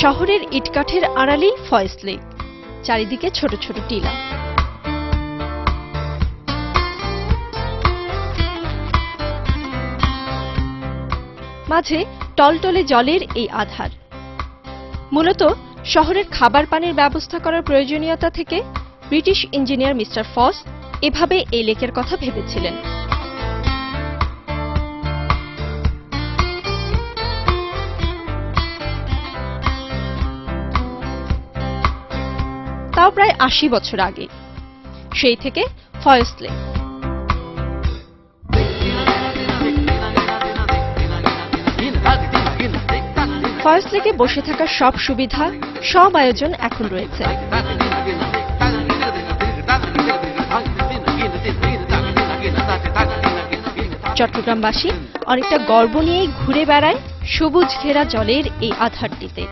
শহরের ইটকাঠের আড়ালেই ফয়েজ লেক, চারিদিকে ছোট ছোট টিলা। মাঝে টলটলে জলের এই আধার। মূলত শহরের খাবার পানির ব্যবস্থা করার প্রয়োজনীয়তা থেকে ব্রিটিশ ইঞ্জিনিয়ার মিস্টার ফস এভাবে এই লেকের কথা ভেবেছিলেন। তাও প্রায় ৮০ বছর আগে। সেই থেকে ফয়েজ লেক। ফয়েজ লেকে বসে থাকার সব সুবিধা, সব আয়োজন এখন রয়েছে। চট্টগ্রামবাসী অনেকটা গর্ব নিয়েই ঘুরে বেড়ায় সবুজ ঘেরা জলের এই আধারটিতে।